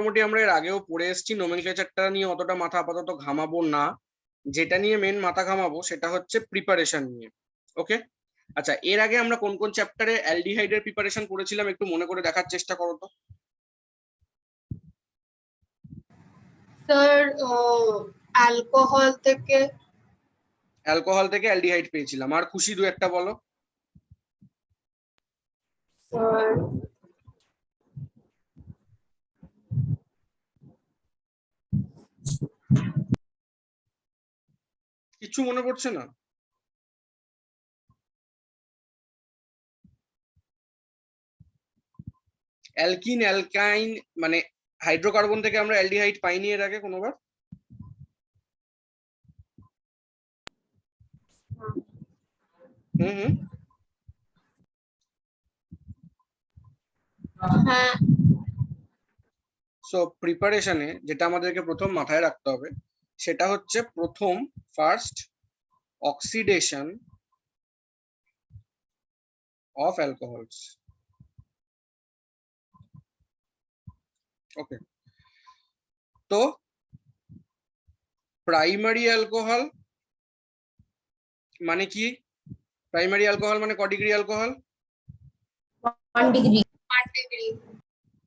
মোটামুটি আমরা এর আগেও পড়ে এসেছি, নোমেনক্লেচারটা নিয়ে অতটা মাথা আপাতত ঘামাবো না। যেটা নিয়ে মেন মাথা ঘামাবো সেটা হচ্ছে প্রিপারেশন নিয়ে। ওকে, আচ্ছা, এর আগে আমরা কোন কোন চ্যাপ্টারে অ্যালডিহাইডের প্রিপারেশন করেছিলাম একটু মনে করে দেখার চেষ্টা করো তো। স্যার অ্যালকোহল থেকে অ্যালডিহাইড পেয়েছিলাম। আর খুশি দু একটা বলো। স্যার কিছু মনে পড়ছে না? অ্যালকিন অ্যালকাইন মানে হাইড্রোকার্বন থেকে আমরা অ্যালডিহাইড পাইনি এর আগে কোনোবার? হুম। হ্যাঁ। সো প্রিপারেশনে যেটা আমাদেরকে প্রথম মাথায় রাখতে হবে সেটা হচ্ছে ফার্স্ট অক্সিডেশন অফ অ্যালকোহলস। ওকে, তো প্রাইমারি অ্যালকোহল মানে কি? প্রাইমারি অ্যালকোহল মানে ক degree alcohol? 1 degree.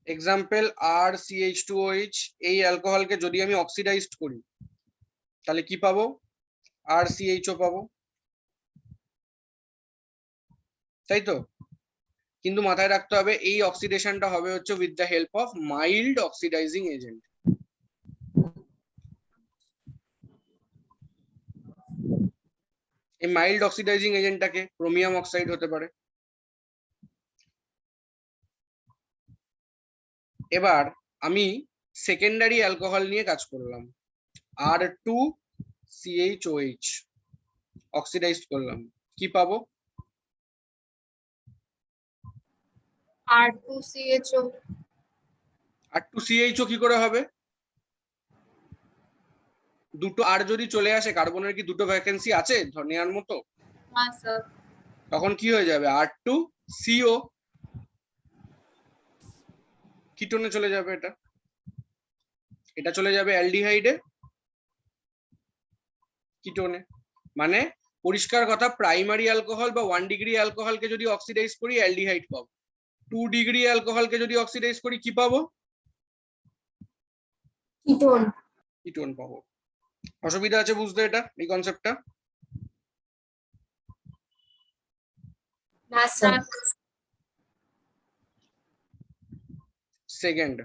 Example RCH2OH। এই অ্যালকোহলকে যদি আমি অক্সিডাইজড করি তাহলে কি পাবো? RCHO পাবো, তাই তো? কিন্তু মাথায় রাখতে হবে এই অক্সিডেশনটা হবে হচ্ছে with the help of mild oxidising agent. এই মাইল্ড অক্সিডাইজিং এজেন্টটাকে ক্রোমিয়াম অক্সাইড হতে পারে। এবার আমি সেকেন্ডারি অ্যালকোহল নিয়ে কাজ করলাম, R2CHOH অক্সিডাইজড করলাম, কি পাবো? R2CHO। R2CHO কি করে হবে? দুটো আর যদি চলে আসে, কার্বনের কি দুটো ভ্যাকেন্সি আছে নেওয়ার মতো? হ্যাঁ স্যার। তখন কি হয়ে যাবে? R2CO, কিটোনে চলে যাবে। এটা চলে যাবে অ্যালডিহাইডে, কিটোনে। মানে পরিষ্কার কথা, প্রাইমারি অ্যালকোহল বা 1 ডিগ্রি অ্যালকোহলকে যদি অক্সিডাইজ করি অ্যালডিহাইড পাবো, 2 ডিগ্রি অ্যালকোহলকে যদি অক্সিডাইজ করি কি পাবো? কিটোন পাবো। অসুবিধা আছে বুঝতে এটা, এই কনসেপ্টটা? না স্যার। সেকেন্ড,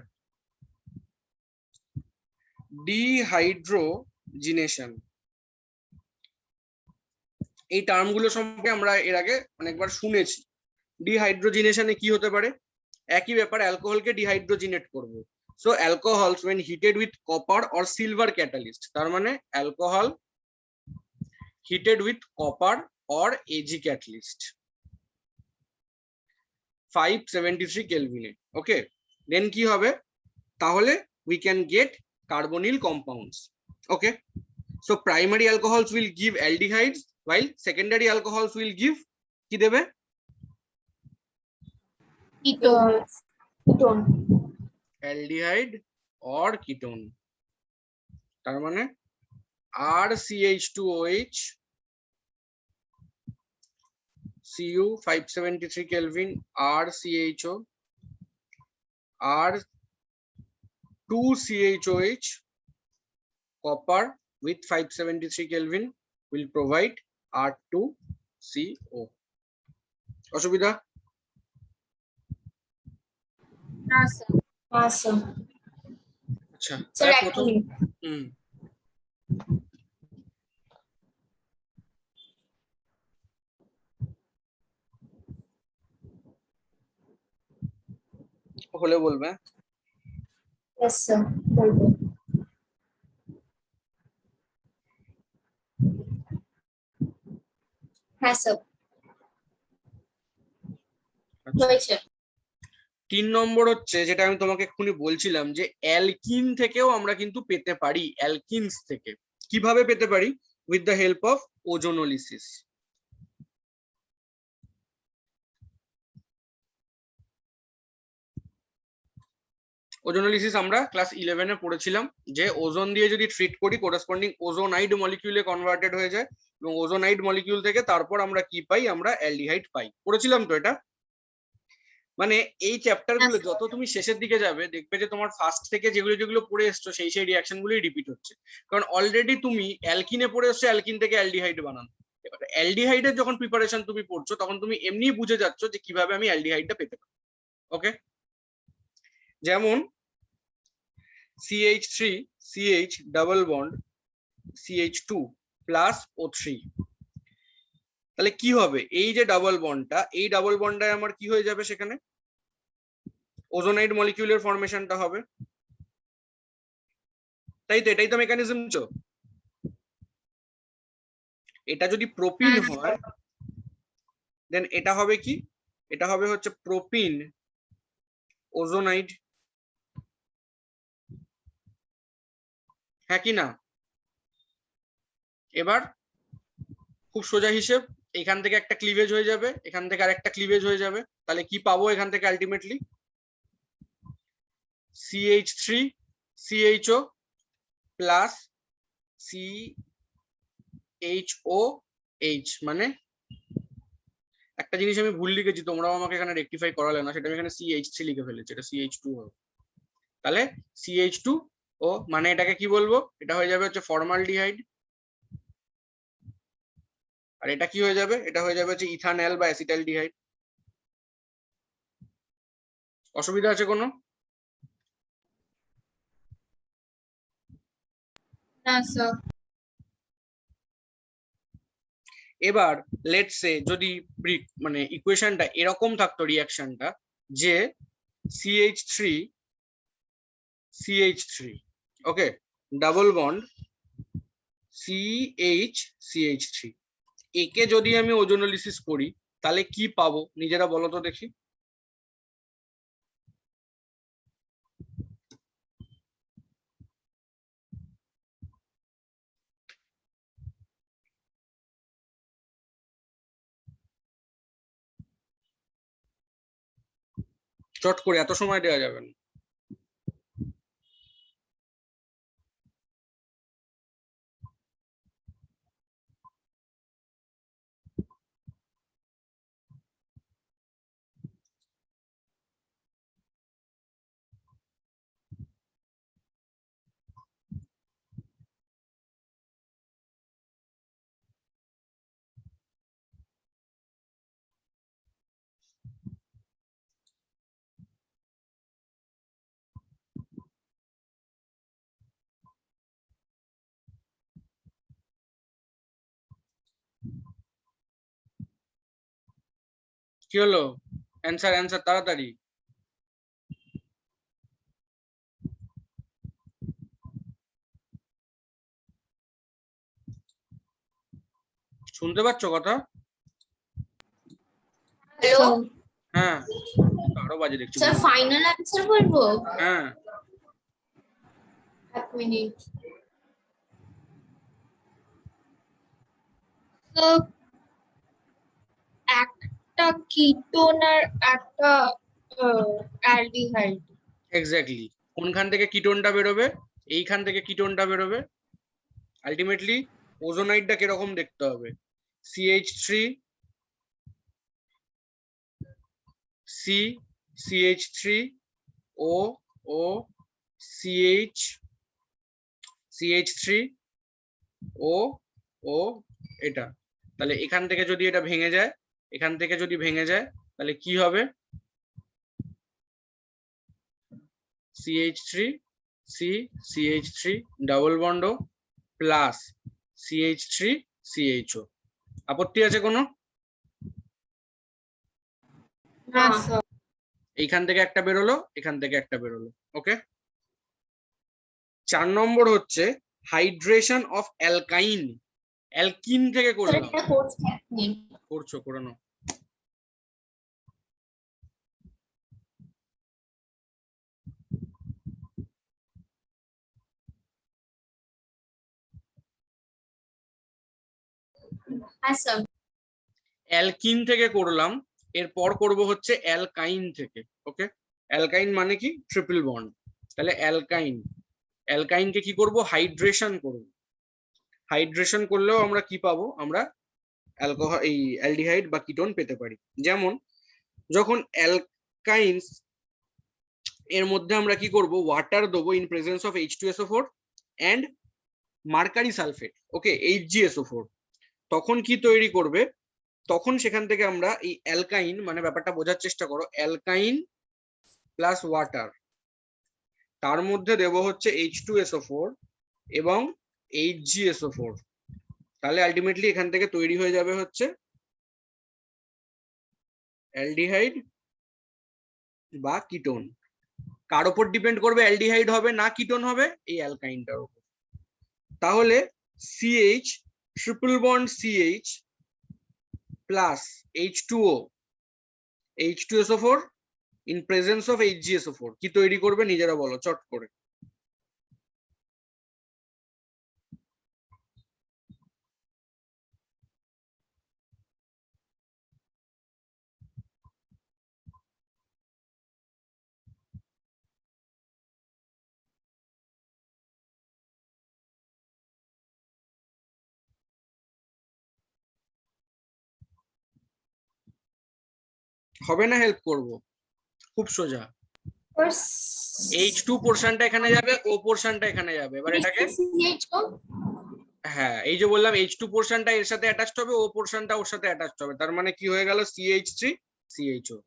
ডিহাইড্রোজিনেশন। এই টার্মগুলো সম্পর্কে আমরা এর আগে অনেকবার শুনেছি। ডিহাইড্রোজিনেশনে কি হতে পারে? একই ব্যাপার, অ্যালকোহলকে ডিহাইড্রোজিনেট করব। So alcohols when heated with copper or silver catalyst, তার মানে alcohol heated with copper or Ag catalyst 573 কেলভিনে। ওকে, দেন কি হবে? তাহলে we can get carbonyl compounds. Okay, so primary alcohols will give aldehydes while secondary alcohols will give কি দেবে? Ketone. aldehyde or ketone। তার মানে RCH2OH Cu 573 Kelvin, RCHO, R2CHOH, copper with 573 Kelvin will provide R2CO। অসুবিধা? না sir. হ্যাঁ sir. আচ্ছা, sir প্রথম হলে বলবে। यस सर বলবো। হ্যাঁ স্যার। হয়েছে। 3 নম্বর হচ্ছে যেটা আমি তোমাকে এক্ষুনি বলছিলাম যে অ্যালকিন থেকেও আমরা কিন্তু পেতে পারি। অ্যালকিনস থেকে কিভাবে পেতে পারি? With the help of ozonolysis. Ozonolysis আমরা ক্লাস 11 এ পড়েছিলাম যে ওজোন দিয়ে যদি ট্রিট করি করেসপন্ডিং ওজোনাইড মলিকিউলে কনভার্টেড হয়ে যায় এবং ওজোনাইড মলিকিউল থেকে তারপর আমরা কি পাই, আমরা অ্যালডিহাইড পাই। পড়েছিলাম তো এটা। মানে এই চ্যাপ্টার গুলো যত তুমি শেষের দিকে যাবে দেখবে যে তোমার ফার্স্ট থেকে যেগুলো যেগুলো পড়ে এসছো সেই রিয়াকশন গুলোই রিপিট হচ্ছে, কারণ অলরেডি তুমি অ্যালকিনে পড়ে এসছো, অ্যালকিন থেকে অ্যালডিহাইড বানানো। এবার অ্যালডিহাইডের যখন প্রিপারেশন তুমি পড়ছো তখন তুমি এমনি বুঝে যাচ্ছ যে কিভাবে আমি অ্যালডিহাইডটা পেতে পারি। ওকে, যেমন CH3 CH double bond CH2 plus O3, তাহলে কি হবে, এই যে ডাবল বন্ডটা, এই ডাবল বন্ডটায় আমার কি হয়ে যাবে, সেখানে ওজোনাইড মলিকিউলের ফরমেশনটা হবে, তাই তো? এটাই তো মেকানিজম। তো এটা যদি প্রোপিন হয় দেন এটা হবে কি, এটা হবে হচ্ছে প্রোপিন ওজোনাইড, হ্যাঁ কি না? এবার খুব সোজা হিসেব, এখান থেকে একটা ক্লিভেজ হয়ে যাবে, এখান থেকে আরেকটা ক্লিভেজ হয়ে যাবে, তাহলে কি পাবো এখান থেকে ultimately CH3 CHO plus CHOH, মানে একটা জিনিস আমি ভুল লিখেছি, তোমরাও আমাকে এখানে রেকটিফাই করালে না, সেটা আমি এখানে CH3 লিখে ফেলেছি, এটা CH2 হবে। তাহলে CH2O মানে এটাকে কি বলবো, এটা হয়ে যাবে হচ্ছে ফর্মালডিহাইড, আর এটা কি হয়ে যাবে, এটা হয়ে যাবে হচ্ছে ইথানল বা অ্যাসিটালডিহাইড। অসুবিধা আছে কোনো? না স্যার। এবার লেটস সে যদি মানে ইকুয়েশনটা এরকম থাকতো, রিঅ্যাকশনটা যে CH3 CH3 okay double bond CH একে যদি আমি ওজোনোলিসিস করি তাহলে কি পাবো নিজেরা বলো তো দেখি। চট করে, এত সময় দেওয়া যাবে না। কি হলো, অ্যান্সার অ্যান্সার তাড়াতাড়ি। শুনতে পাচ্ছ কথা? হ্যালো হ্যাঁ, আরো বাজে দেখছি। স্যার, ফাইনাল অ্যানসার বলবো? হ্যাঁ, এক মিনিট। একটা কিটোন আর একটা অ্যালডিহাইড। এক্স্যাক্টলি। কোনখান থেকে কিটোনটা বেরোবে? এইখান থেকে কিটোনটা বেরোবে। আলটিমেটলি ওজোনাইডটা কিরকম দেখতে হবে, CH3 C CH3 O O CH CH3 O O এটা। তাহলে এখান থেকে যদি এটা ভেঙে যায়, এখান থেকে যদি ভেঙে যায় তাহলে কি হবে, CH3 C CH3 double bond plus CH3 CHO। আপত্তি আছে কোনো? না স্যার। এইখান থেকে একটা বেরোলো, এখান থেকে একটা বেরোলো। ওকে, 4 নম্বর হচ্ছে হাইড্রেশন অফ অ্যালকাইন। অ্যালকিন থেকে করলাম, এটা করছি এক মিনিট। করছো করে নাও। হ্যাঁ স্যার। অ্যালকিন থেকে করলাম, এরপর করব হচ্ছে অ্যালকাইন থেকে। ওকে, অ্যালকাইন মানে কি, ট্রিপল বন্ড। তাহলে অ্যালকাইনকে কি করব, হাইড্রেশন করব। হাইড্রেশন করলেও আমরা কি পাবো, আমরা অ্যালকোহল এই অ্যালডিহাইড বা কিটোন পেতে পারি। যেমন যখন অ্যালকাইনস এর মধ্যে আমরা কি করব, ওয়াটার দেবো in presence of H2SO4 and mercury sulphate, okay, HgSO4, তখন কি তৈরি করবে, তখন সেখান থেকে আমরা এই অ্যালকাইন, মানে ব্যাপারটা বোঝার চেষ্টা করো, অ্যালকাইন প্লাস ওয়াটার, তার মধ্যে দেব হচ্ছে H2SO4 এবং HgSO4, তাহলে আলটিমেটলি এখান থেকে তৈরি হয়ে যাবে হচ্ছে অ্যালডিহাইড বা কিটোন। কার উপর ডিপেন্ড করবে অ্যালডিহাইড হবে না কিটোন হবে, এই অ্যালকাইনটার উপর। তাহলে CH triple bond CH plus H2O H2SO4 in presence of HgSO4 কি তৈরি করবে নিজেরা বলো চট করে। হবে না, হেল্প করব, খুব সোজা। H2 পোরশনটা এখানে যাবে, O পোরশনটা এখানে যাবে, এবার এটাকে, হ্যাঁ এই যে বললাম H2 পোরশনটা এর সাথে অ্যাটাচড হবে, O পোরশনটা ওর সাথে অ্যাটাচড হবে, তার মানে কি হয়ে গেল CH3 CHO,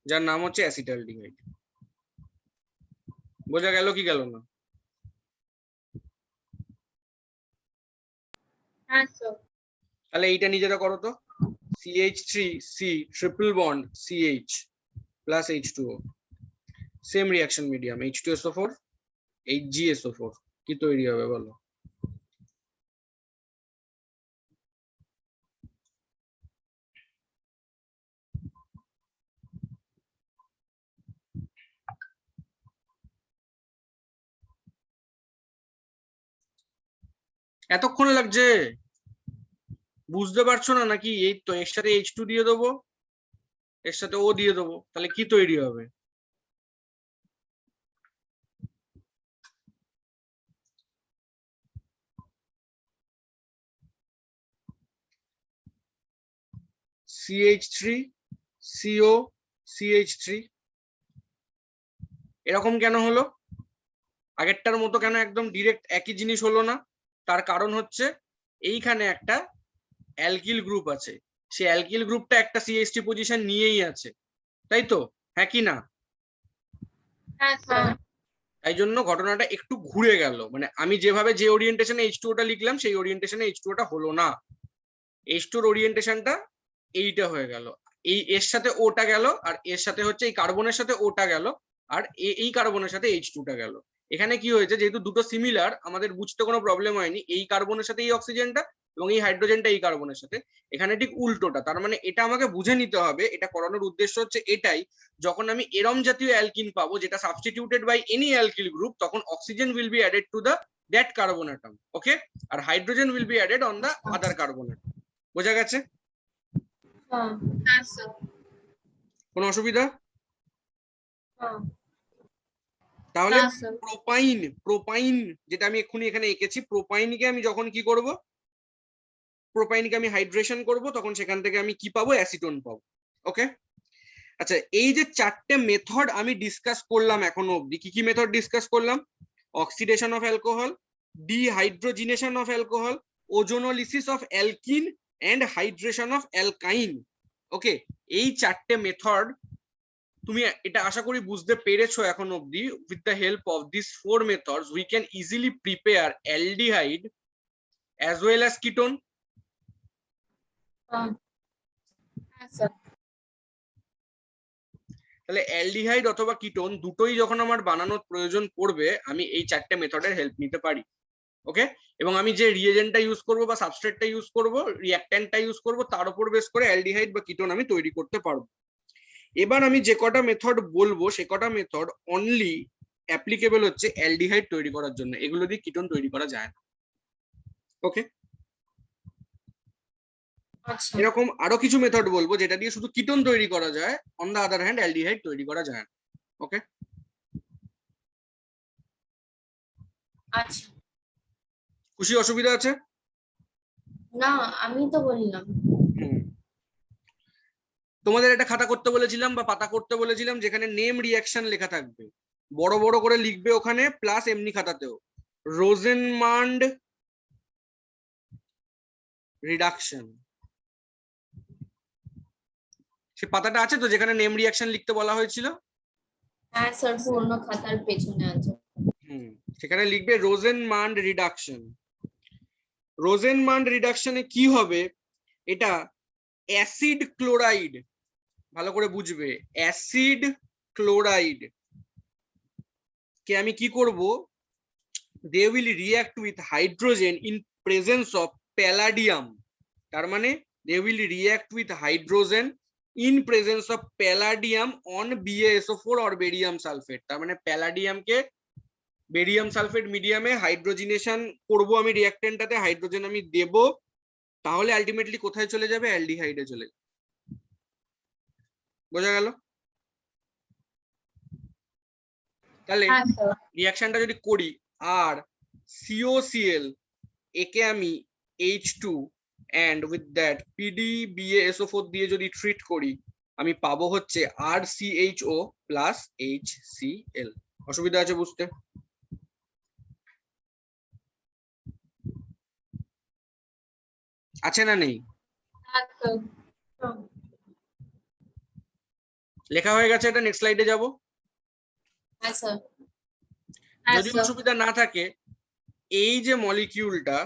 যার নাম হচ্ছে অ্যাসিটালডিহাইড। বোঝা গেল কি গেল না? হ্যাঁ স্যার। তাহলে এইটা নিজেরা করো তো, CH3C triple bond CH plus H2O, same reaction medium H2SO4 HgSO4, কি তৈরি হবে বলো? এতক্ষণ লাগছে, বুঝতে পারছো না নাকি? এই তো এর সাথে H2 দিয়ে দেবো, এর সাথে O দিয়ে দেবো, তাহলে কি তৈরি হবে? CH3 CO CH3, এরকম কেন হলো? আগেরটার মতো কেন একদম ডিরেক্ট একই জিনিস হলো না? তার কারণ হচ্ছে এইখানে একটা অ্যালকিল গ্রুপ আছে, সেই অ্যালকিল গ্রুপটা একটা CH3 পজিশন নিয়েই আছে, তাই তো, হ্যাঁ কি না? হ্যাঁ স্যার। তাই জন্য ঘটনাটা একটু ঘুরে গেল, মানে আমি যেভাবে যে ওরিয়েন্টেশনে H2ওটা লিখলাম সেই ওরিয়েন্টেশনে H2ওটা হলো না, H2 ওরিয়েন্টেশনটা এইটা হয়ে গেল, এই এর সাথে ওটা গেল, আর এর সাথে হচ্ছে এই কার্বনের সাথে ওটা গেল, আর এই কার্বনের সাথে H2টা গেল। এখানে কি হয়েছে, যেহেতু দুটো সিমিলার আমাদের বুঝতে কোনো প্রবলেম হয়নি, এই কার্বনের সাথে এই অক্সিজেনটা এবং এই হাইড্রোজেনটা এই কার্বনের সাথে, এখানে ঠিক উল্টোটা, তার মানে এটা আমাকে বুঝে নিতে হবে, এটা করানোর উদ্দেশ্য হচ্ছে এটাই, যখন আমি এরম জাতীয় অ্যালকিন পাবো যেটা substituted by any alkyl group, তখন oxygen will be added to the that carbon atom, okay, আর hydrogen will be added on the other carbon atom. বোঝা গেছে? হ্যাঁ স্যার। কোনো অসুবিধা? তাহলে হ্যাঁ স্যার। প্রোপাইন যেটা আমি এক্ষুনি এখানে এঁকেছি, প্রোপাইনকে আমি যখন কি করব, প্রোপাইনকে আমি হাইড্রেশন করব, তখন সেখান থেকে আমি কি পাবো, অ্যাসিটোন পাবো, ওকে। আচ্ছা, এই যে চারটে মেথড আমি ডিসকাস করলাম এখনো অবধি, কি কি মেথড ডিসকাস করলাম? Oxidation of alcohol, dehydrogenation of alcohol, ozonolysis of alkene and hydration of alkyne, okay. এই চারটে মেথড তুমি এটা আশা করি বুঝতে পেরেছো এখন অবধি। With the help of this 4 methods we can easily prepare aldehyde as well as ketone. হ্যাঁ স্যার। তাহলে অ্যালডিহাইড অথবা কিটোন দুটোই যখন আমার বানানোর প্রয়োজন পড়বে, আমি এই চারটে মেথডের হেল্প নিতে পারি, ওকে। এবং আমি যে রিয়েজেন্টটা ইউজ করব বা সাবস্ট্রেটটা ইউজ করব, রিঅ্যাকট্যান্টটা ইউজ করব, তার উপর বেস করে অ্যালডিহাইড বা কিটোন আমি তৈরি করতে পারবো। এবার আমি যে কটা মেথড বলবো সে কটা মেথড অনলি অ্যাপ্লিকেবল হচ্ছে অ্যালডিহাইড তৈরি করার জন্য, এগুলো দিয়ে কিটোন তৈরি করা যায় না, ওকে। আচ্ছা। এরকম আরো কিছু মেথড বলবো যেটা দিয়ে শুধু কিটোন তৈরি করা যায়, on the other hand aldehyde তৈরি করা যায় না, ওকে। আচ্ছা, খুশি, অসুবিধা আছে? না আমি তো বললাম। হুম। তোমাদের একটা খাতা করতে বলেছিলাম বা পাতা করতে বলেছিলাম যেখানে নেম রিয়াকশন লেখা থাকবে, বড় বড় করে লিখবে ওখানে, প্লাস এমনি খাতাতেও রোজেনমান্ড রিডাকশন। সে পাতাটা আছে তো যেখানে নেম রিয়াকশন লিখতে বলা হয়েছিল? হ্যাঁ স্যার, পুরোনো খাতার পেছনে আছে। হুম, সেখানে লিখবে রোজেনমান্ড রিডাকশন। রোজেনমান্ড রিডাকশনে কি হবে, এটা অ্যাসিড ক্লোরাইড, ভালো করে বুঝবে, অ্যাসিড ক্লোরাইড কে আমি কি করব, they will react with hydrogen in presence of palladium, তার মানে they will react with hydrogen in presence of palladium on BaSO4 or barium sulphate. তার মানে প্যালাডিয়াম কে বেরিয়াম সালফেট মিডিয়ামে হাইড্রোজিনেশন করব আমি, রিঅ্যাক্টেন্টটাতে হাইড্রোজেন আমি দেব, তাহলে আলটিমেটলি কোথায় চলে যাবে, অ্যালডিহাইডে চলে যাবে। বোঝা গেল? তাহলে হ্যাঁ স্যার। রিঅ্যাকশনটা যদি করি, আর COCl একে আমি H2 and with that PDBaSO4 দিয়ে যদি ট্রিট করি, আমি পাবো হচ্ছে RCHO plus HCl। অসুবিধা আছে বুঝতে? আছে না নেই? হ্যাঁ স্যার। লেখা হয়ে গেছে, এটা নেক্সট স্লাইডে যাব। হ্যাঁ স্যার। হ্যাঁ যদি স্যার। অসুবিধা না থাকে, এই যে মলিকিউলটা,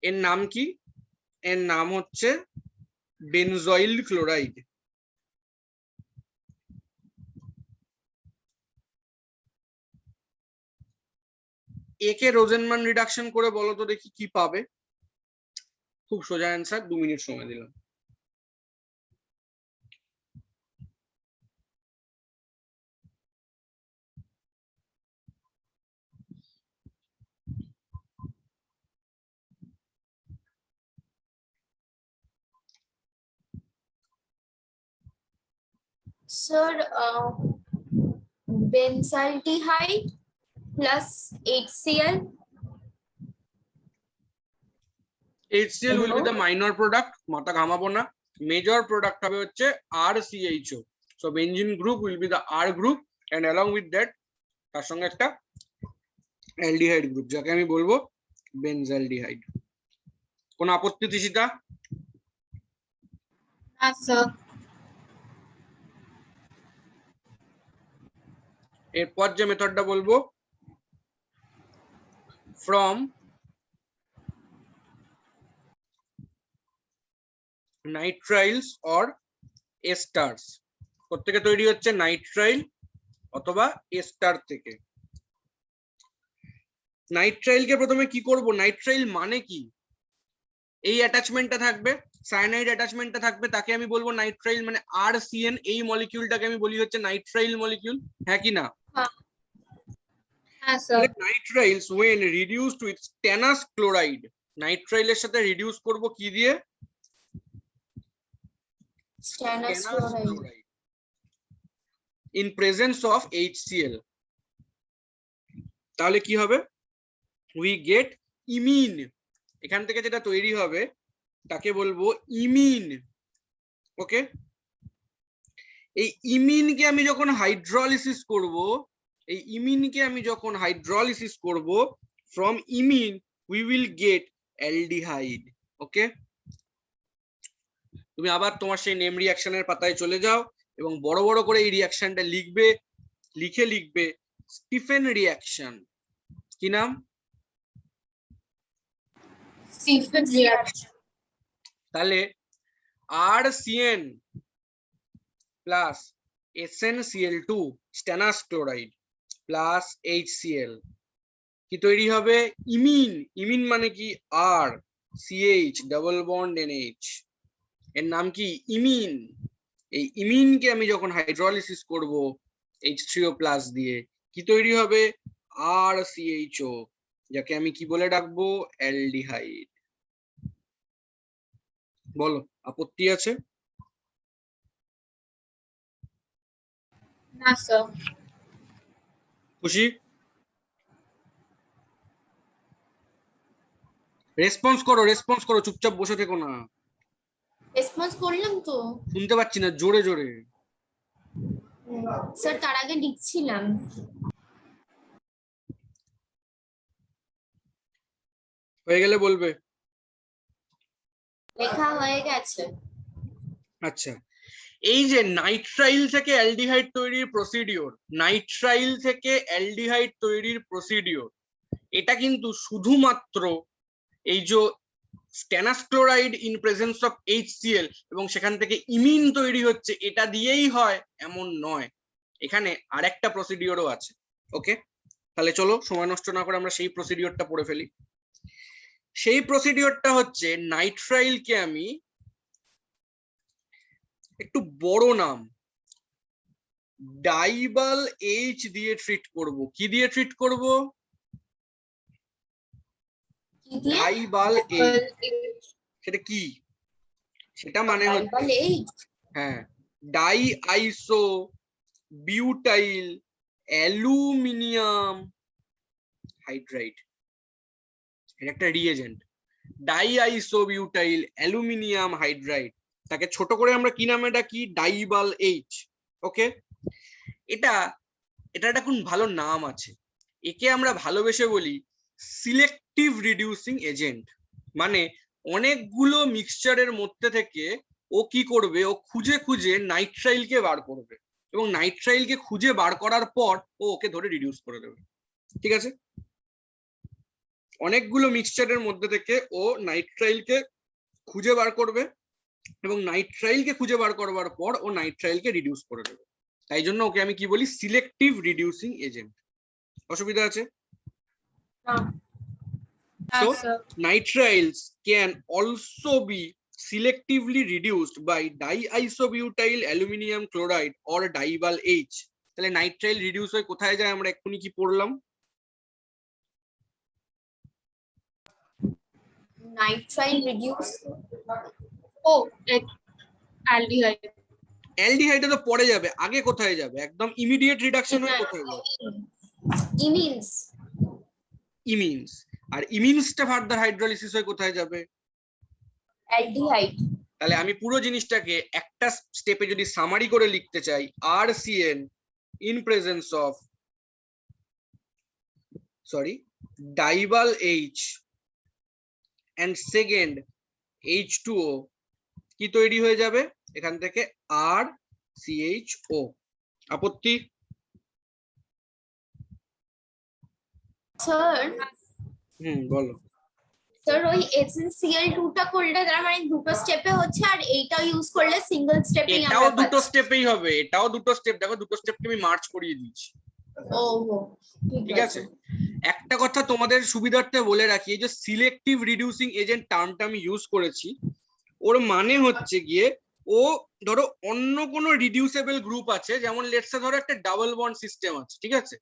এর নাম কি? এর নাম হচ্ছে বেনজয়েল ক্লোরাইড। একে রোজেনমান রিডাকশন করে বলো তো দেখি কি পাবে। খুব সোজা অ্যান্সার, 2 মিনিট সময় দিলাম। Sir, benzaldehyde plus HCl। HCl will be the minor product, মাথা ঘামাবো না। মেজর প্রোডাক্ট হবে হচ্ছে RCHO, so benzene group will be the R group and along with that তার সঙ্গে একটা অ্যালডিহাইড গ্রুপ, যাকে আমি বলবো বেনজালডিহাইড। কোন আপত্তি তিশিতা? হ্যাঁ স্যার। এরপর যে মেথডটা বলবো, ফ্রম নাইট্রাইলস অর এস্টার্স, প্রত্যেকে তৈরি হচ্ছে নাইট্রাইল অথবা এস্টার থেকে। নাইট্রাইলকে প্রথমে কি করব, নাইট্রাইল মানে কি, এই অ্যাটাচমেন্টটা থাকবে, সায়ানাইড অ্যাটাচমেন্টটা থাকবে, তাকে আমি বলবো নাইট্রাইল, মানে RCN, এই মলিকিউলটাকে আমি বলি হচ্ছে নাইট্রাইল মলিকিউল, হ্যাঁ কি না? হ্যাঁ sir. নাইট্রাইলস when reduced with stannous chloride, নাইট্রাইলের সাথে রিডিউস করব কি দিয়ে, stannous stannous chloride. chloride in presence of HCl, তাহলে কি হবে, we get imine, এখান থেকে যেটা তৈরি হবে তাকে বলবো ইমিন। ওকে, এই ইমিনকে আমি যখন হাইড্রোলিসিস করব, এই ইমিনকে আমি যখন হাইড্রোলিসিস করব, from imine we will get aldehyde. Okay, তুমি আবার তোমার সেই নেম রিঅ্যাকশনের পাতায় চলে যাও এবং বড় বড় করে এই রিঅ্যাকশনটা লিখবে, লিখে লিখবে স্টিফেন রিঅ্যাকশন। কি নাম? Stephen reaction. তাহলে RCN plus SnCl2 stannous chloride plus HCl কি তৈরি হবে, ইমিন। ইমিন মানে কি, R CH double bond NH, এর নাম কি ইমিন। এই ইমিনকে আমি যখন হাইড্রোলিসিস করব H3O প্লাস দিয়ে, কি তৈরি হবে, RCHO, যাকে আমি কি বলে ডাকবো, অ্যালডিহাইড। বলো, আপত্তি আছে? না স্যার। খুশি? রেসপন্স করো, চুপচাপ বসে থেকো না। রেসপন্স করলাম তো শুনতে পাচ্ছি না, জোরে জোরে। স্যার, তার আগে লিখছিলাম। হয়ে গেলে বলবে। লেখা হয়ে গেছে। আচ্ছা, এই যে নাইট্রাইল থেকে অ্যালডিহাইড তৈরির প্রসিডিওর, নাইট্রাইল থেকে অ্যালডিহাইড তৈরির প্রসিডিওর, এটা কিন্তু শুধুমাত্র এই যে stannous chloride in presence of HCl এবং সেখান থেকে ইমিন তৈরি হচ্ছে এটা দিয়েই হয় এমন নয়, এখানে আরেকটা প্রসিডিওরও আছে। ওকে, তাহলে চলো সময় নষ্ট না করে আমরা সেই প্রসিডিওরটা পড়ে ফেলি। সেই প্রসিডিওরটা হচ্ছে, নাইট্রাইলকে আমি একটু বড় নাম ডাইবাল H দিয়ে ট্রিট করব। কি দিয়ে ট্রিট করব? কি দিয়ে? ডাইবাল H। সেটা কি? সেটা মানে হচ্ছে, হ্যাঁ, ডাই আইসো বিউটাইল অ্যালুমিনিয়াম হাইড্রাইড। এটা একটা রিএজেন্ট, ডাই আইসো বিউটাইল অ্যালুমিনিয়াম হাইড্রাইড। তাকে ছোট করে আমরা কি নামে ডাকি? ডাইবাল H। ওকে, এটা একটা কোন ভালো নাম আছে, একে আমরা ভালোবেসে বলি সিলেক্টিভ রিডিউসিং এজেন্ট। মানে অনেকগুলো মিক্সচারের মধ্যে থেকে ও কি করবে, ও খুঁজে খুঁজে নাইট্রাইলকে বার করবে এবং নাইট্রাইলকে খুঁজে বার করার পর ও ওকে ধরে রিডিউস করে দেবে। ঠিক আছে, অনেকগুলো মিক্সচারের মধ্যে থেকে ও নাইট্রাইলকে খুঁজে বার করবে এবং নাইট্রাইলকে খুঁজে বার করবার পর ও নাইট্রাইলকে রিডিউস করে দেবে। তাই জন্য ওকে আমি কি বলি? Selective reducing agent. অসুবিধা আছে? So nitriles can also be selectively reduced by diisobutyl aluminum chloride or Dibal H. তাহলে নাইট্রাইল রিডিউস হয়ে কোথায় যায় আমরা এক্ষুনি কি পড়লাম? Nitrile reduce aldehyde. অ্যালডিহাইডে তো পরে যাবে, আগে কোথায় যাবে? একদম ইমিডিয়েট রিডাকশন হয়ে কোথায় যাবে? ইমিনস। ইমিনস। আর ইমিনসটা ফার্দার হাইড্রোলিসিস হয়ে কোথায় যাবে? অ্যালডিহাইড। তাহলে আমি পুরো জিনিসটাকে একটা স্টেপে যদি সামারি করে লিখতে চাই, RCN in presence of Dibal H and second H2O কি তৈরি হয়ে যাবে? এখান থেকে RCHO। আপত্তি? স্যার, বলো। স্যার ওই HCl2 টা করলে তার মানে দুটো স্টেপে হচ্ছে, আর এইটা ইউজ করলে সিঙ্গেল স্টেপে এটাও দুটো স্টেপেই হবে, এটাও দুটো স্টেপ। দেখো দুটো স্টেপকে আমি মার্চ করিয়ে দিয়েছি। ওহো, ঠিক আছে, একটা কথা তোমাদের সুবিধার্থে বলে রাখি, এই যে সিলেক্টিভ রিডিউসিং এজেন্ট টার্মটা আমি ইউজ করেছি, ওর মানে হচ্ছে গিয়ে, ও ধরো অন্য কোনো রিডিউসেবল গ্রুপ আছে, যেমন লেটস সে ধরো একটা ডাবল বন্ড সিস্টেম আছে, ঠিক আছে,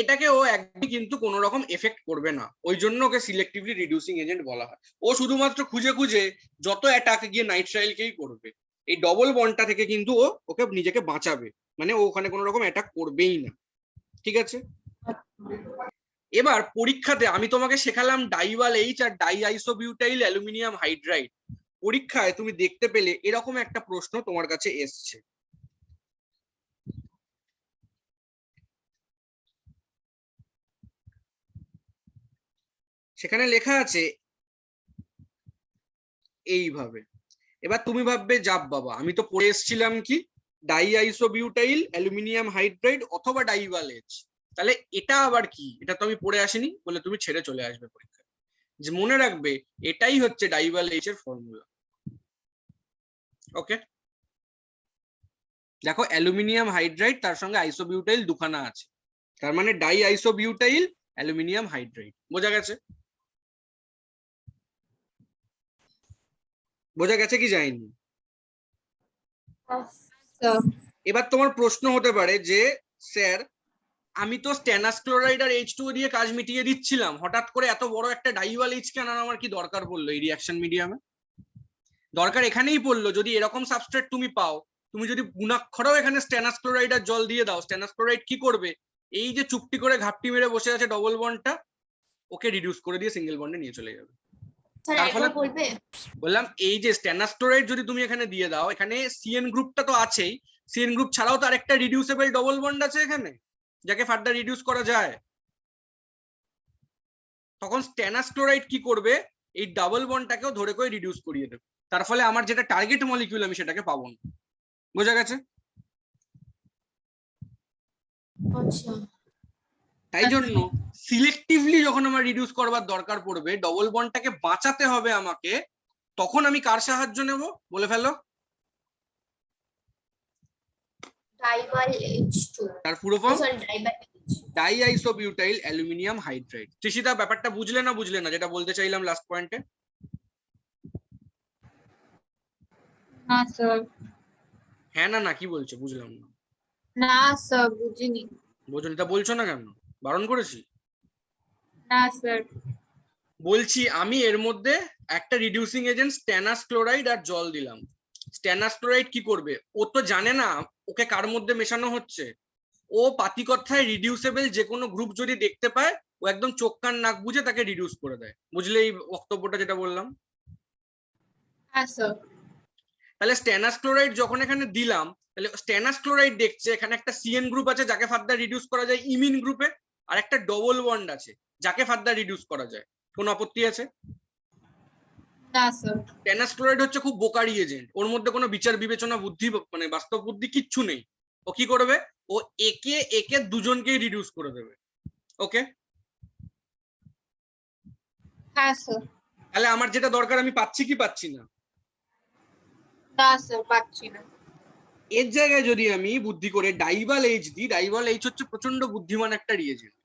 এটাকে ও একদমই কিন্তু কোনো রকম এফেক্ট করবে না, ওই জন্য ওকে সিলেক্টিভলি রিডিউসিং এজেন্ট বলা হয়। ও শুধুমাত্র খুঁজে খুঁজে যত অ্যাটাক গিয়ে নাইট্রাইলকেই করবে, এই ডবল বন্ডটা থেকে কিন্তু ও ওকে নিজেকে বাঁচাবে, মানে ও ওখানে কোনো রকম অ্যাটাক করবেই না। ঠিক আছে, এবার পরীক্ষাতে আমি তোমাকে শেখালাম ডাইবাল H আর ডাইআইসোবিউটাইল অ্যালুমিনিয়াম হাইড্রাইড। পরীক্ষায় তুমি দেখতে পেলে এরকম একটা প্রশ্ন তোমার কাছে এসছে, সেখানে লেখা আছে এইভাবে। এবার তুমি ভাববে, যাব বাবা, আমি তো পড়ে এসেছিলাম কি ডাইআইসোবিউটাইল অ্যালুমিনিয়াম হাইড্রাইড অথবা ডাইবাল H, তাহলে এটা আবার কি? এটা তো আমি পড়ে আসিনি বলে তুমি ছেড়ে চলে আসবে পরীক্ষায়। যে মনে রাখবে এটাই হচ্ছে ডাইবাল H এর ফর্মুলা। ওকে, দেখো অ্যালুমিনিয়াম হাইড্রাইড তার সঙ্গে আইসোবিউটাইল দুখানা আছে, তার মানে ডাইআইসোবিউটাইল অ্যালুমিনিয়াম হাইড্রাইড। বোঝা গেছে? বোঝা গেছে কি যায়নি? এবার তোমার প্রশ্ন হতে পারে যে স্যার, আমি তো স্ট্যানাস ক্লোরাইড আর H2O দিয়ে কাজ মিটিয়ে দিচ্ছিলাম, হঠাৎ করে এত বড় একটা ডাইবাল H কে আনার আমার কি দরকার পড়লো এই রিঅ্যাকশন মিডিয়ামে? দরকার এখানেই পড়লো যদি এরকম সাবস্ট্রেট তুমি পাও, তুমি যদি গুণাক্ষরেও এখানে স্ট্যানাস ক্লোরাইড আর জল দিয়ে দাও, স্ট্যানাস ক্লোরাইড কি করবে? এই যে চুপটি করে ঘাপটি মেরে বসে আছে ডবল বন্ডটা, ওকে রিডিউস করে দিয়ে সিঙ্গেল বন্ডে নিয়ে চলে যাবে। স্যার তার ফলে একবার বলবে? বললাম এই যে স্টেনাস্টোরাইড যদি তুমি এখানে দিয়ে দাও, এখানে সিএন গ্রুপটা তো আছেই, সিএন গ্রুপ ছাড়াও তো আরেকটা রিডিউসেবল ডবল বন্ড আছে এখানে, যাকে ফার্দার রিডিউস করা যায়। তখন স্টেনাস্টোরাইড কি করবে, এই ডাবল বন্ডটাকেও ধরে করে রিডিউস করিয়ে দেবে। তার ফলে আমার যেটা টার্গেট মলিকিউল আমি সেটাকে পাবো না। বোঝা গেছে? আচ্ছা। তাই জন্য সিলেক্টিভলি যখন আমার রিডিউস করবার দরকার পড়বে, ডবল বন্ডটাকে বাঁচাতে হবে আমাকে, তখন আমি কার সাহায্য নেব বলে ফেলো? ডাইভাল H2। তার পুরো form sorry, DIBAL diisobutyl aluminium hydride. Trishita ব্যাপারটা বুঝলে না বুঝলে না, যেটা বলতে চাইলাম লাস্ট পয়েন্টে? না স্যার। হ্যাঁ না না কি বলছো, বুঝলাম না। না স্যার, বুঝিনি। বোঝনি তা বলছো না কেন? বারণ করেছি? না স্যার। বলছি আমি এর মধ্যে একটা রিডিউসিং এজেন্ট স্ট্যানাস ক্লোরাইড আর জল দিলাম। স্ট্যানাস ক্লোরাইড কি করবে, ও তো জানে না ওকে কার মধ্যে মেশানো হচ্ছে। ও পাতিকথায় রিডিউসেবল যে কোনো গ্রুপ যদি দেখতে পায়, ও একদম চোখ কান নাক বুঝে তাকে রিডিউস করে দেয়। বুঝলে এই বক্তব্যটা যেটা বললাম? হ্যাঁ স্যার। তাহলে স্ট্যানাস ক্লোরাইড যখন এখানে দিলাম, তাহলে স্ট্যানাস ক্লোরাইড দেখছে এখানে একটা সিএন গ্রুপ আছে যাকে ফার্দার রিডিউস করা যায় ইমিন গ্রুপে, আর একটা ডবল বন্ড আছে যাকে ফার্দার রিডিউস করা যায়। কোনো আপত্তি আছে? না স্যার। স্ট্যানাস ক্লোরাইড হচ্ছে খুব বোকারি এজেন্ট, ওর মধ্যে কোনো বিচার বিবেচনা বুদ্ধি মানে বাস্তব বুদ্ধি কিচ্ছু নেই। ও কি করবে, ও একে একে দুজনকেই রিডিউস করে দেবে। ওকে, হ্যাঁ স্যার। তাহলে আমার যেটা দরকার আমি পাচ্ছি কি পাচ্ছি না? না স্যার, পাচ্ছি না। এর জায়গায় যদি আমি বুদ্ধি করে ডাইভাল এইচ দিই, ডাইভাল এইচ হচ্ছে প্রচন্ড বুদ্ধিমান একটা রিয়েজেন্ট।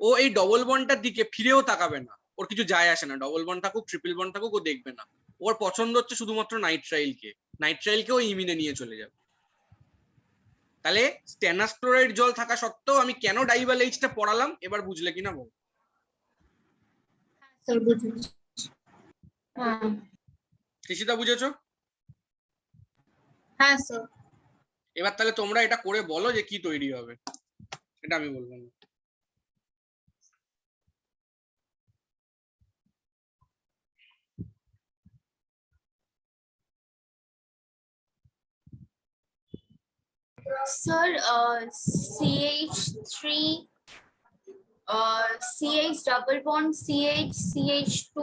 ও এই ডবল বন্ডটার দিকে ফিরেও তাকাবে না, ওর কিছু যায় আসে না, ডবল বন্ড থাকুক ট্রিপল বন্ড থাকুক ও দেখবে না। ওর পছন্দ হচ্ছে শুধুমাত্র নাইট্রাইলকে, নাইট্রাইলকে ও ইমিনে নিয়ে চলে যাবে। তাহলে স্ট্যানাস ক্লোরাইড জল থাকা সত্ত্বেও আমি কেন ডাইভাল এইচটা পড়ালাম, এবার বুঝলে কিনা বল? স্যার বুঝেছি। হ্যাঁ কৃষিতা বুঝেছো? হ্যাঁ স্যার। এবার তাহলে তোমরা এটা করে বলো যে কি তৈরি হবে, এটা আমি বলবো না। Sir, CH3 CH double bond CH CH2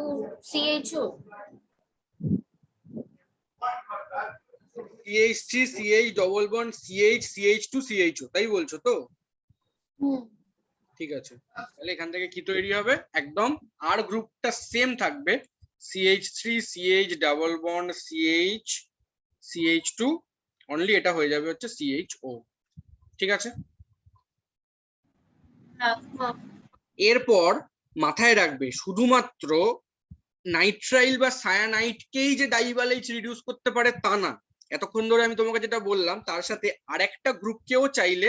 CHO। CH3 CH double bond CH CH2 CHO, তাই বলছো তো? ঠিক আছে, তাহলে এখান থেকে কি তৈরি হবে, একদম আর গ্রুপটা সেম থাকবে, CH3 CH double bond CH CH2, only এটা হয়ে যাবে হচ্ছে CHO। ঠিক আছে, এরপর মাথায় রাখবে শুধুমাত্র নাইট্রাইল বা সায়ানাইটকেই যে ডাইভাল এইচ রিডিউস করতে পারে তা না। এতক্ষণ ধরে আমি তোমাকে যেটা বললাম তার সাথে আরেকটা গ্রুপকেও চাইলে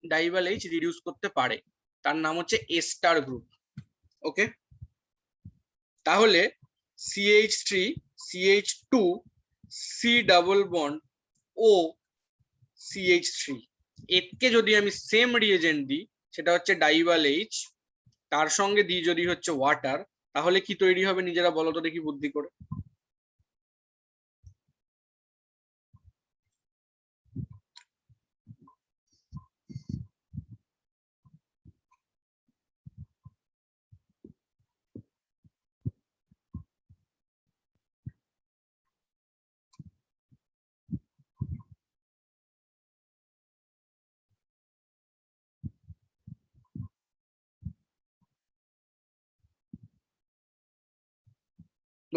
ডাইভাল এইচ রিডিউস করতে পারে, তার নাম হচ্ছে এস্টার গ্রুপ। ওকে, তাহলে CH3 CH2 C double bond ও CH3 একে যদি আমি সেম রিএজেন্ট দিই, সেটা হচ্ছে ডাইভাল এইচ, তার সঙ্গে দিই যদি হচ্ছে ওয়াটার, তাহলে কি তৈরি হবে নিজেরা বলো তো দেখি বুদ্ধি করে।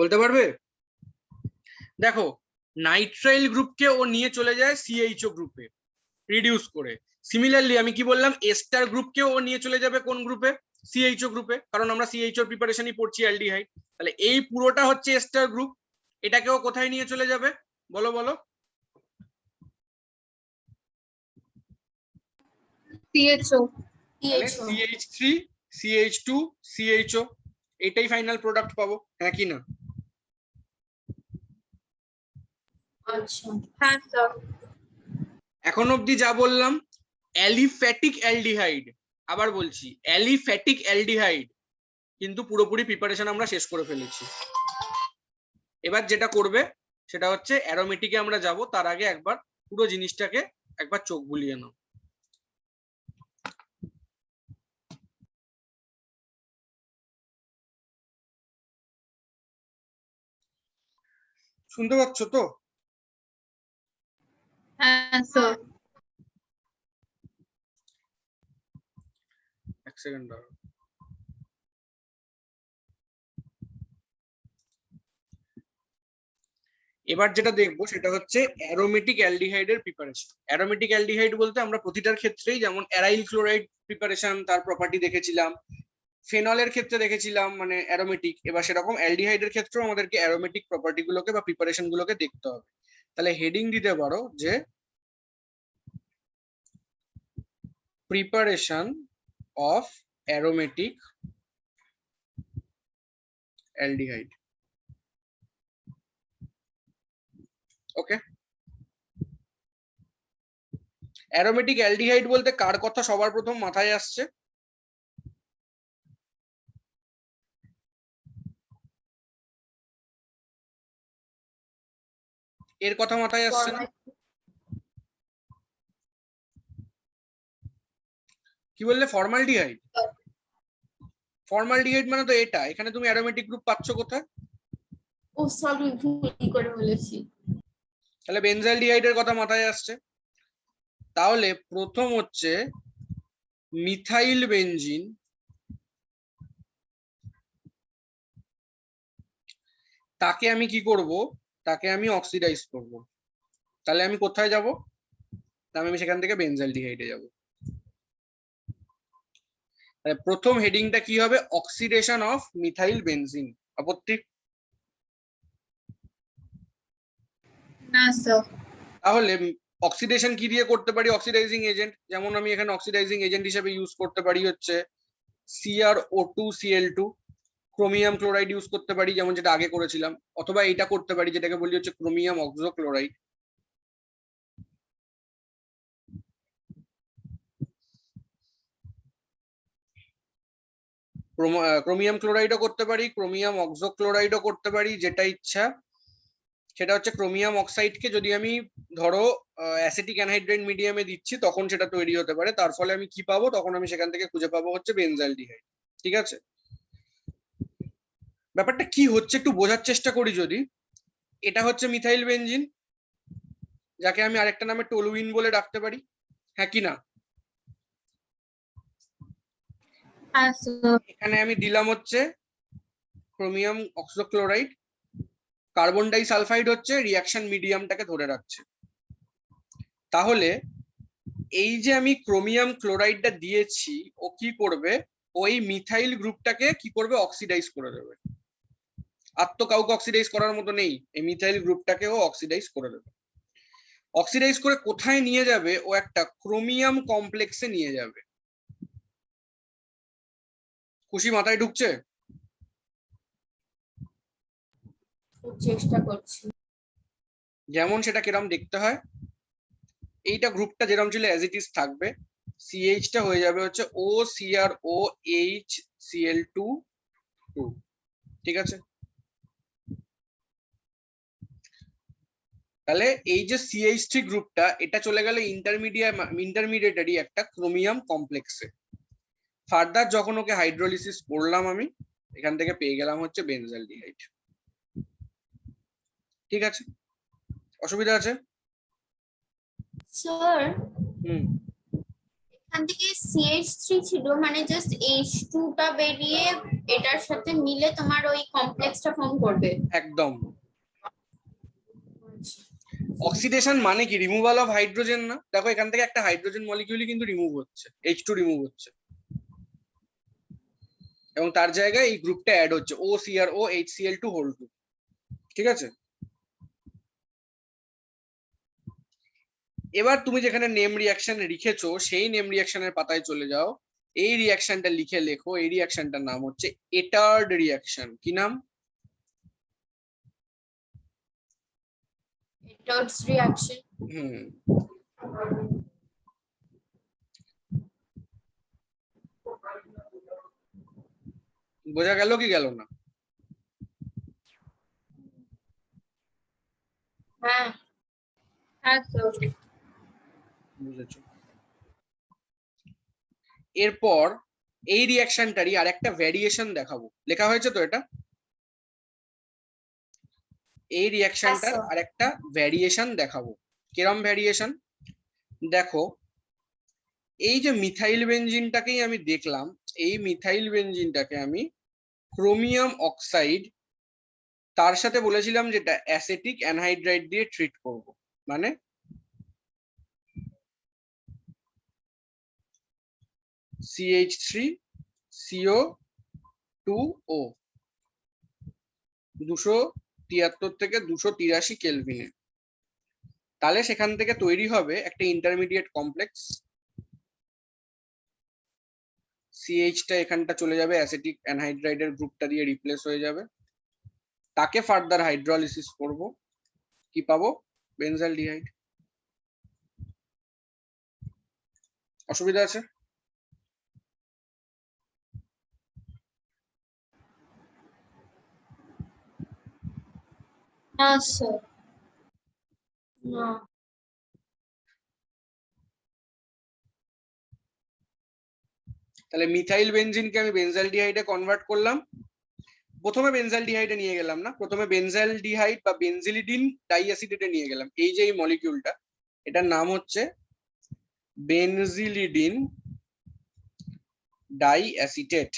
বলতে পারবে? দেখো, নাইট্রাইল গ্রুপকে ও নিয়ে চলে যায় CHO গ্রুপে রিডিউস করে। সিমিলারলি আমি কি বললাম, এস্টার গ্রুপকে ও নিয়ে চলে যাবে কোন গ্রুপে, CHO গ্রুপে, কারণ আমরা CHO প্রিপারেশনই পড়ছি অ্যালডিহাইড। তাহলে এই পুরোটা হচ্ছে এস্টার গ্রুপ, এটাকেও কোথায় নিয়ে চলে যাবে বলো বলো? CHO। CH3 CH2 CHO, এটাই ফাইনাল প্রোডাক্ট পাবো, হ্যাঁ কি না? আচ্ছা। হ্যাঁ স্যার। এখন অবধি যা বললাম অ্যালিফ্যাটিক অ্যালডিহাইড, আবার বলছি অ্যালিফ্যাটিক অ্যালডিহাইড, কিন্তু পুরোপুরি প্রিপারেশন আমরা শেষ করে ফেলেছি। এবার যেটা করবে সেটা হচ্ছে অ্যারোমেটিকে আমরা যাব, তার আগে একবার পুরো জিনিসটাকে একবার চোখ বুলিয়ে নাও। শুনতে পাচ্ছ তো? হ্যাঁ স্যার। এক সেকেন্ড দাঁড়াও। এবার যেটা দেখবো সেটা হচ্ছে অ্যারোমেটিক অ্যালডিহাইডের প্রিপারেশন। অ্যারোমেটিক অ্যালডিহাইড বলতে আমরা প্রতিটার ক্ষেত্রেই যেমন অ্যারাইল ক্লোরাইড প্রিপারেশন তার প্রপার্টি দেখেছিলাম, ফেনলের ক্ষেত্রে দেখেছিলাম মানে অ্যারোমেটিক, এবার সেরকম অ্যালডিহাইডের ক্ষেত্রেও আমাদেরকে অ্যারোমেটিক প্রপার্টি গুলোকে বা প্রিপারেশন গুলোকে দেখতে হবে। তাহলে হেডিং দিতে পারো যে preparation of aromatic aldehyde. Okay, aromatic aldehyde বলতে কার কথা সবার প্রথম মাথায় আসছে? এর কথা মাথায় আসছে না? কি বললে? ফর্মালডিহাইড? ফর্মালডিহাইড মানে তো এটা, এখানে তুমি অ্যারোমেটিক গ্রুপ পাচ্ছ কোথায়? ও সরি, ভুল করে বলেছি। তাহলে বেনজালডিহাইডের কথা মাথায় আসছে। তাহলে প্রথম হচ্ছে মিথাইল বেনজিন, তাকে আমি কি করব? তাকে আমি অক্সিডাইজ করব। তাহলে আমি কোথায় যাব? আমি সেখান থেকে বেনজালডিহাইডে যাব। তাহলে প্রথম হেডিংটা কি হবে? Oxidation of methyl benzene. আপত্তি? না স্যার। তাহলে অক্সিডেশন কি দিয়ে করতে পারি? অক্সিডাইজিং এজেন্ট, যেমন আমি এখানে অক্সিডাইজিং এজেন্ট হিসেবে ইউজ করতে পারি হচ্ছে CrO2Cl2, ক্রোমিয়াম ক্লোরাইড ইউজ করতে পারি যেমন যেটা আগে করেছিলাম, অথবা এটা করতে পারি যেটাকে বলি হচ্ছে ক্রোমিয়াম অক্সোক্লোরাইড। ক্রোমিয়াম ক্লোরাইডও করতে পারি, ক্রোমিয়াম অক্সোক্লোরাইডও করতে পারি, যেটা ইচ্ছা। সেটা হচ্ছে ক্রোমিয়াম অক্সাইডকে যদি আমি ধরো অ্যাসিটিক অ্যানহাইড্রাইড মিডিয়ামে দিচ্ছি তখন সেটা তৈরি হতে পারে, তার ফলে আমি কি পাবো? তখন আমি সেখান থেকে খুঁজে পাবো হচ্ছে বেনজালডিহাইড। ঠিক আছে, ব্যাপারটা কি হচ্ছে একটু বোঝার চেষ্টা করি। যদি এটা হচ্ছে মিথাইল বেনজিন, যাকে আমি আরেকটা নামে টলুইন বলে ডাকতে পারি, হ্যাঁ কি না? হ্যাঁ স্যার। এখানে আমি দিলাম হচ্ছে ক্রোমিয়াম অক্সোক্লোরাইড, কার্বন ডাই সালফাইড হচ্ছে রিঅ্যাকশন মিডিয়ামটাকে ধরে রাখছে। তাহলে এই যে আমি ক্রোমিয়াম ক্লোরাইডটা দিয়েছি, ও কি করবে? ওই মিথাইল গ্রুপটাকে কি করবে? অক্সিডাইজ করে দেবে। আর তো কাউকে অক্সিডাইজ করার মতো নেই, এই মিথাইল গ্রুপটাকেও অক্সিডাইজ করে দেবে। অক্সিডাইজ করে কোথায় নিয়ে যাবে? ও একটা ক্রোমিয়াম কমপ্লেক্সে নিয়ে যাবে। খুশি? মাথায় ঢুকছে? চেষ্টা করছি। যেমন সেটা কিরম দেখতে হয়, এইটা গ্রুপটা যেরকম ছিল অ্যাজ ইট ইজ থাকবে, CH টা হয়ে যাবে হচ্ছে OCrOHCl2, ঠিক আছে? তাহলে এই যে CH3 গ্রুপটা, এটা চলে গেল ইন্টারমিডিয়েটারি একটা ক্রোমিয়াম কমপ্লেক্সে। ফার্দার যখন ওকে হাইড্রোলিসিস করলাম আমি, এখান থেকে পেয়ে গেলাম হচ্ছে বেনজালডিহাইড। ঠিক আছে, অসুবিধা আছে? স্যার, হুম, এখান থেকে CH3 ছিল মানে জাস্ট H2 টা বেরিয়ে এটার সাথে মিলে তোমার ওই কমপ্লেক্সটা ফর্ম করবে। একদম। অক্সিডেশন মানে কি? রিমুভাল অফ হাইড্রোজেন না? দেখো এখান থেকে একটা হাইড্রোজেন মলিকিউলই কিন্তু রিমুভ হচ্ছে, H2 রিমুভ হচ্ছে, এবং তার জায়গায় এই গ্রুপটা অ্যাড হচ্ছে OCrOHCl2. ঠিক আছে, এবার তুমি যেখানে নেম রিঅ্যাকশন লিখেছো সেই নেম রিঅ্যাকশনের পাতায় চলে যাও। এই রিঅ্যাকশনটা লেখো। এই রিঅ্যাকশনটার নাম হচ্ছে এটার্ড রিঅ্যাকশন। কি নাম? এটার্ডস রিঅ্যাকশন। হুম, বোঝা গেল কি গেল না? হ্যাঁ হ্যাঁ স্যার। বুঝেছো? এরপর এই রিয়াকশনটারই আর একটা ভ্যারিয়েশন দেখাবো। লেখা হয়েছে তো এটা? এই রিয়াকশনটার sir. আর একটা ভ্যারিয়েশন দেখাবো। কিরম ভ্যারিয়েশন? দেখো, এই যে মিথাইল বেনজিনটাকেই আমি দেখলাম, এই মিথাইল বেনজিনটাকে আমি ক্রোমিয়াম অক্সাইড তার সাথে বলেছিলাম যেটা অ্যাসিটিক অ্যানহাইড্রাইড দিয়ে ট্রিট করব, মানে CH3CO2O 273 থেকে 283 কেলভিনে। তাহলে সেখান থেকে তৈরি হবে একটা ইন্টারমিডিয়েট কমপ্লেক্স। CH টা এখানটা চলে যাবে, অ্যাসিটিক অ্যানহাইড্রাইডের গ্রুপটা দিয়ে রিপ্লেস হয়ে যাবে। তাকে ফার্দার হাইড্রোলিসিস করব, কি পাবো? বেনজালডিহাইড। অসুবিধা আছে? না স্যার। না তাহলে মিথাইল বেনজিনকে আমি বেনজালডিহাইডে কনভার্ট করলাম। প্রথমে বেনজালডিহাইডে নিয়ে গেলাম না, প্রথমে বেনজালডিহাইড বা বেনজিলিডিন ডাইঅ্যাসিটেটে নিয়ে গেলাম। এই যে এই মলিকিউলটা, এটার নাম হচ্ছে বেনজিলিডিন ডাইঅ্যাসিটেট।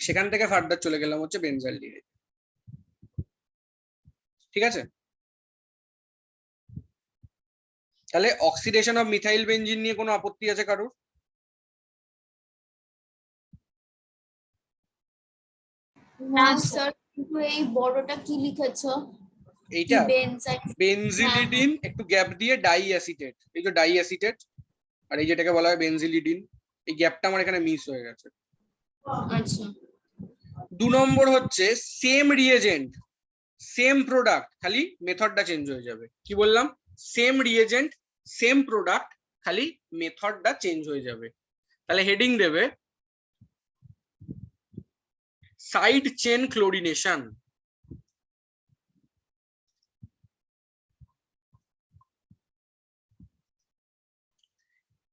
সেখান থেকে ফার্দার চলে গেলাম হচ্ছে বেনজালডিহাইড। ঠিক আছে? তাহলে অক্সিডেশন অফ মিথাইল বেনজিন নিয়ে কোনো আপত্তি আছে কারোর? না না, স্যার, কিন্তু এই বড়টা কি লিখেছো? এইটা বেনজাইল। বেনজিলিডিন একটু গ্যাপ দিয়ে ডাইঅ্যাসিটেট, এই যে ডাইঅ্যাসিটেট, আর এই যেটাকে বলা হয় বেনজিলিডিন, এই গ্যাপটা আমার এখানে মিস হয়ে গেছে। আচ্ছা 2 নম্বর হচ্ছে সেম রিএজেন্ট সেম প্রোডাক্ট, খালি মেথডটা চেঞ্জ হয়ে যাবে। কি বললাম? সেম রিএজেন্ট সেম প্রোডাক্ট, খালি মেথডটা চেঞ্জ হয়ে যাবে। তাহলে হেডিং দেবে সাইড চেন ক্লোরিনেশন।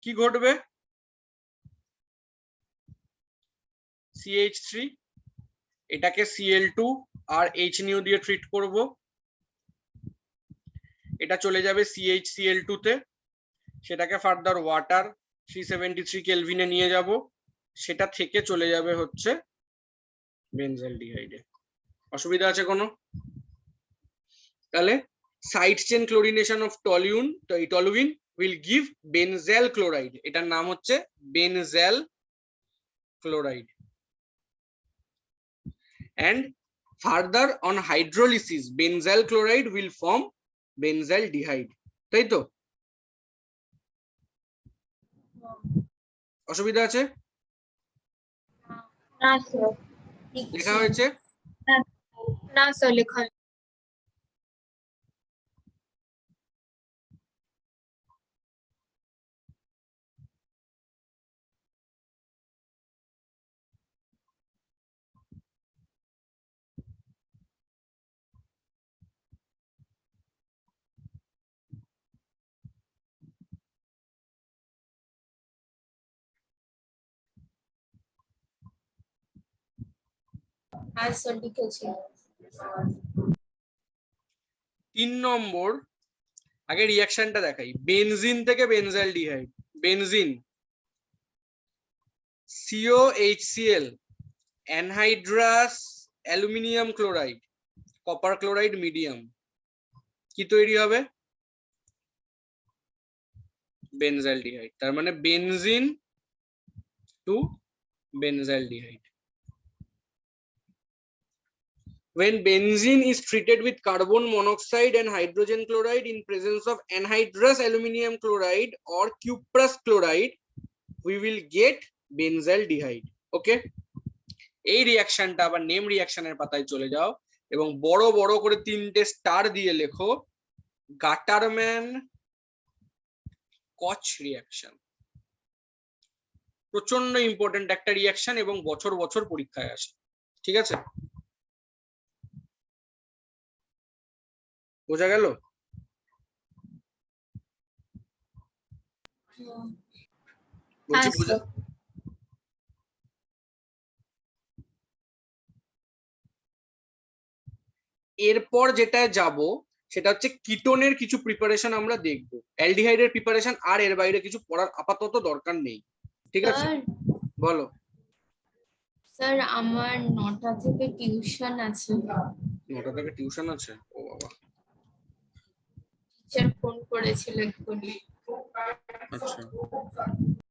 কি ঘটবে? CH3 এটাকে Cl2 আর HNO দিয়ে ট্রিট করব, এটা চলে যাবে CHCl2 তে, সেটাকে ফার্দার ওয়াটার 373 কেলভিনে নিয়ে যাব, সেটা থেকে চলে যাবে হচ্ছে বেনজালডিহাইডে। অসুবিধা আছে কোনো? তাহলে side chain chlorination of toluene will give benzal chloride, এটার নাম হচ্ছে benzal chloride. And further on hydrolysis benzyl chloride will form benzaldehyde, তাই তো? অসুবিধা আছে? না স্যার। লেখা হয়েছে না স্যার, লেখা হ্যাঁ স্যার লিখেছি। 3 নম্বর, আগে রিঅ্যাকশনটা দেখাই। বেনজিন থেকে benzaldehyde, benzene COHCl anhydrous aluminium chloride copper chloride medium, কি তৈরি হবে? বেনজালডিহাইড। তার মানে benzene to benzaldehyde. When benzene is treated with carbon monoxide and hydrogen chloride in presence of anhydrous aluminium chloride or cuprous chloride, we will get benzaldehyde. Okay? এই রিঅ্যাকশনটা আবার name রিঅ্যাকশনের পাতায় চলে যাও এবং বড় বড় করে 3টে স্টার দিয়ে লেখো গাটারম্যান কচ রিঅ্যাকশন। প্রচন্ড ইম্পর্টেন্ট একটা রিয়াকশন এবং বছর বছর পরীক্ষায় আসে। ঠিক আছে, বোঝা গেল? বলছি হ্যাঁ বোঝা, স্যার। এরপর যেটা যাব সেটা হচ্ছে কিটোনের কিছু প্রিপারেশন আমরা দেখবো। অ্যালডিহাইডের প্রিপারেশন আর এর বাইরে কিছু পড়ার আপাতত দরকার নেই। ঠিক আছে, স্যার বলো। স্যার আমার 9টা থেকে টিউশন আছে। 9টা থেকে টিউশন আছে? ও বাবা, টিচার ফোন করেছিল এক্ষুনি। আচ্ছা।